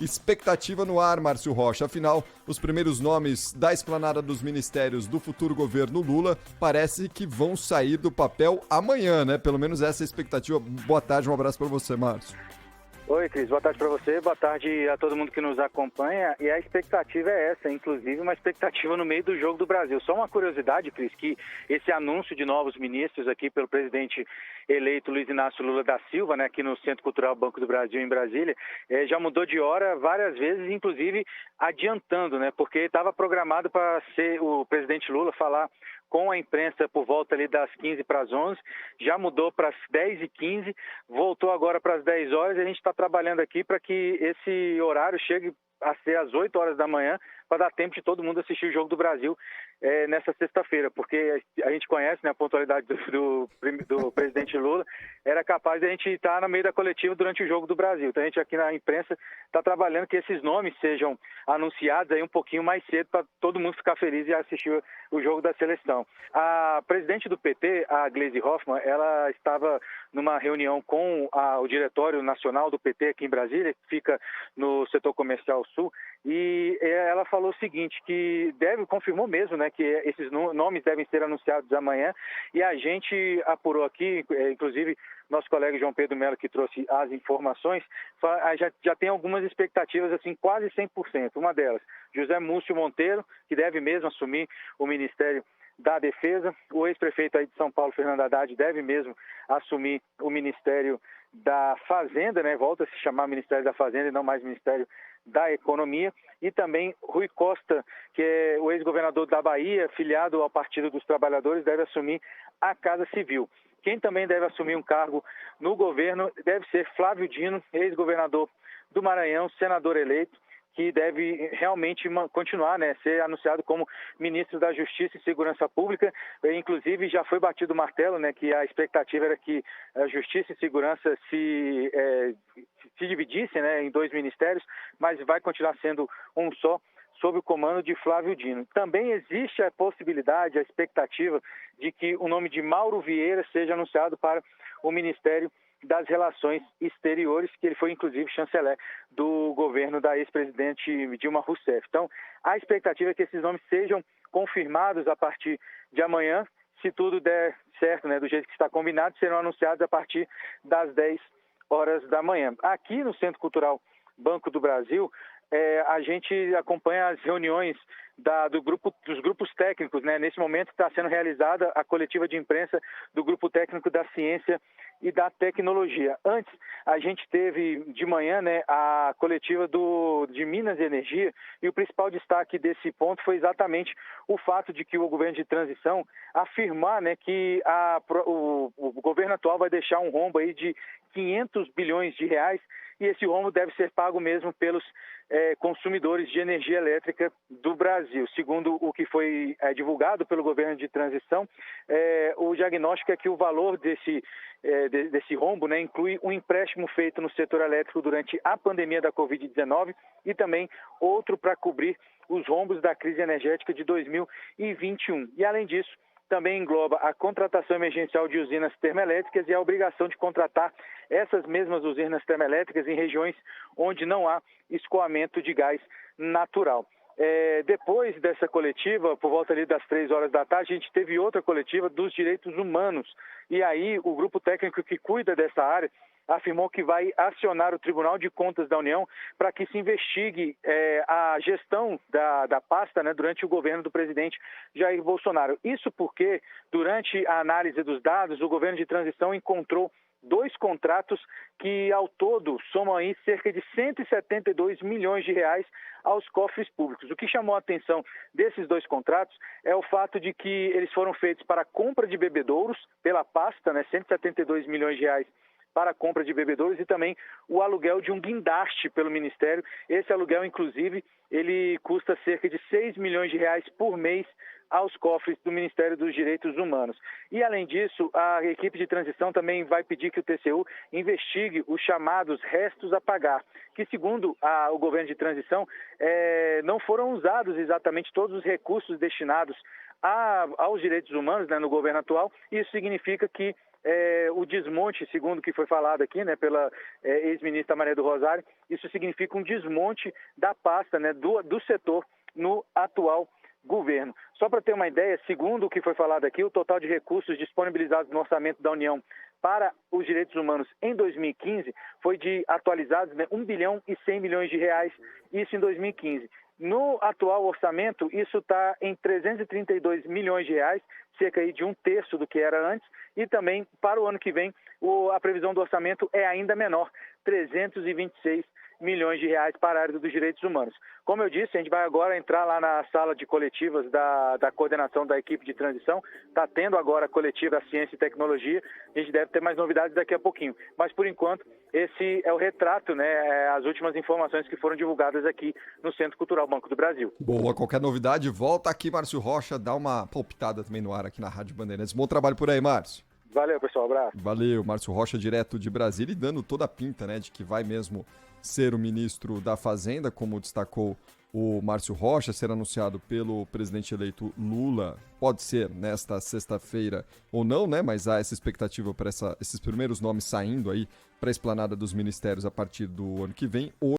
Expectativa no ar, Márcio Rocha. Afinal, os primeiros nomes da esplanada dos ministérios do futuro governo Lula parece que vão sair do papel amanhã, né? Pelo menos essa é a expectativa. Boa tarde, um abraço para você, Márcio. Oi, Cris. Boa tarde para você, boa tarde a todo mundo que nos acompanha. E a expectativa é essa, inclusive uma expectativa no meio do Jogo do Brasil. Só uma curiosidade, Cris, que esse anúncio de novos ministros aqui pelo presidente eleito Luiz Inácio Lula da Silva, né, aqui no Centro Cultural Banco do Brasil, em Brasília, já mudou de hora várias vezes, inclusive adiantando, né, porque estava programado para ser o presidente Lula falar com a imprensa por volta ali das 15 para as 11, já mudou para as 10h15, voltou agora para as 10 horas e a gente está trabalhando aqui para que esse horário chegue a ser às 8 horas da manhã, para dar tempo de todo mundo assistir o Jogo do Brasil nessa sexta-feira, porque a gente conhece, né, a pontualidade do presidente Lula, era capaz de a gente estar no meio da coletiva durante o Jogo do Brasil. Então a gente aqui na imprensa está trabalhando que esses nomes sejam anunciados aí um pouquinho mais cedo para todo mundo ficar feliz e assistir o jogo da seleção. A presidente do PT, a Gleisi Hoffmann, ela estava numa reunião com o Diretório Nacional do PT aqui em Brasília, que fica no setor comercial sul, e ela falou o seguinte, que confirmou mesmo, né, que esses nomes devem ser anunciados amanhã, e a gente apurou aqui, inclusive nosso colega João Pedro Melo, que trouxe as informações, já tem algumas expectativas, assim, quase 100%. Uma delas, José Múcio Monteiro, que deve mesmo assumir o Ministério da Defesa. O ex-prefeito aí de São Paulo, Fernando Haddad, deve mesmo assumir o Ministério da Fazenda, né? Volta a se chamar Ministério da Fazenda e não mais Ministério da Economia. E também Rui Costa, que é o ex-governador da Bahia, filiado ao Partido dos Trabalhadores, deve assumir a Casa Civil. Quem também deve assumir um cargo no governo deve ser Flávio Dino, ex-governador do Maranhão, senador eleito, que deve realmente continuar, né, ser anunciado como ministro da Justiça e Segurança Pública. Inclusive, já foi batido o martelo, né, que a expectativa era que a Justiça e Segurança se dividissem, né, em dois ministérios, mas vai continuar sendo um só, sob o comando de Flávio Dino. Também existe a possibilidade, a expectativa de que o nome de Mauro Vieira seja anunciado para o Ministério das Relações Exteriores, que ele foi inclusive chanceler do governo da ex-presidente Dilma Rousseff. Então, a expectativa é que esses nomes sejam confirmados a partir de amanhã. Se tudo der certo, né, do jeito que está combinado, serão anunciados a partir das 10 horas da manhã. Aqui no Centro Cultural Banco do Brasil, a gente acompanha as reuniões dos grupos técnicos, né? Nesse momento está sendo realizada a coletiva de imprensa do Grupo Técnico da Ciência e da Tecnologia. Antes, a gente teve de manhã, né, a coletiva de Minas e Energia, e o principal destaque desse ponto foi exatamente o fato de que o governo de transição afirmar, né, que o governo atual vai deixar um rombo aí de 500 bilhões de reais, e esse rombo deve ser pago mesmo pelos consumidores de energia elétrica do Brasil. Segundo o que foi divulgado pelo governo de transição, o diagnóstico é que o valor desse rombo, né, inclui um empréstimo feito no setor elétrico durante a pandemia da Covid-19 e também outro para cobrir os rombos da crise energética de 2021. E, além disso, também engloba a contratação emergencial de usinas termoelétricas e a obrigação de contratar essas mesmas usinas termoelétricas em regiões onde não há escoamento de gás natural. Depois dessa coletiva, por volta ali das 3 horas da tarde, a gente teve outra coletiva dos direitos humanos. E aí o grupo técnico que cuida dessa área afirmou que vai acionar o Tribunal de Contas da União para que se investigue a gestão da pasta, né, durante o governo do presidente Jair Bolsonaro. Isso porque, durante a análise dos dados, o governo de transição encontrou 2 contratos que, ao todo, somam aí cerca de 172 milhões de reais aos cofres públicos. O que chamou a atenção desses 2 contratos é o fato de que eles foram feitos para a compra de bebedouros pela pasta, né, 172 milhões de reais para a compra de bebedouros, e também o aluguel de um guindaste pelo Ministério. Esse aluguel, inclusive, ele custa cerca de 6 milhões de reais por mês aos cofres do Ministério dos Direitos Humanos. E, além disso, a equipe de transição também vai pedir que o TCU investigue os chamados restos a pagar, que, segundo o governo de transição, não foram usados exatamente todos os recursos destinados aos direitos humanos, né, no governo atual. Isso significa que o desmonte, segundo o que foi falado aqui, né, pela ex-ministra Maria do Rosário, isso significa um desmonte da pasta, né, do setor no atual governo. Só para ter uma ideia, segundo o que foi falado aqui, o total de recursos disponibilizados no orçamento da União para os direitos humanos em 2015 foi de atualizados, né, 1 bilhão e 100 milhões de reais, isso em 2015. No atual orçamento, isso está em 332 milhões de reais, cerca aí de um terço do que era antes, e também para o ano que vem a previsão do orçamento é ainda menor, 326 milhões de reais para a área dos direitos humanos. Como eu disse, a gente vai agora entrar lá na sala de coletivas da coordenação da equipe de transição, está tendo agora a coletiva Ciência e Tecnologia, a gente deve ter mais novidades daqui a pouquinho, mas por enquanto esse é o retrato, né, as últimas informações que foram divulgadas aqui no Centro Cultural Banco do Brasil. Boa, qualquer novidade, volta aqui, Márcio Rocha, dá uma palpitada também no ar aqui na Rádio Bandeirantes. Bom trabalho por aí, Márcio. Valeu, pessoal, abraço. Valeu, Márcio Rocha, direto de Brasília, e dando toda a pinta, né, de que vai mesmo ser o ministro da Fazenda, como destacou o Márcio Rocha, ser anunciado pelo presidente eleito Lula. Pode ser nesta sexta-feira ou não, né? Mas há essa expectativa para esses primeiros nomes saindo aí para a esplanada dos ministérios a partir do ano que vem.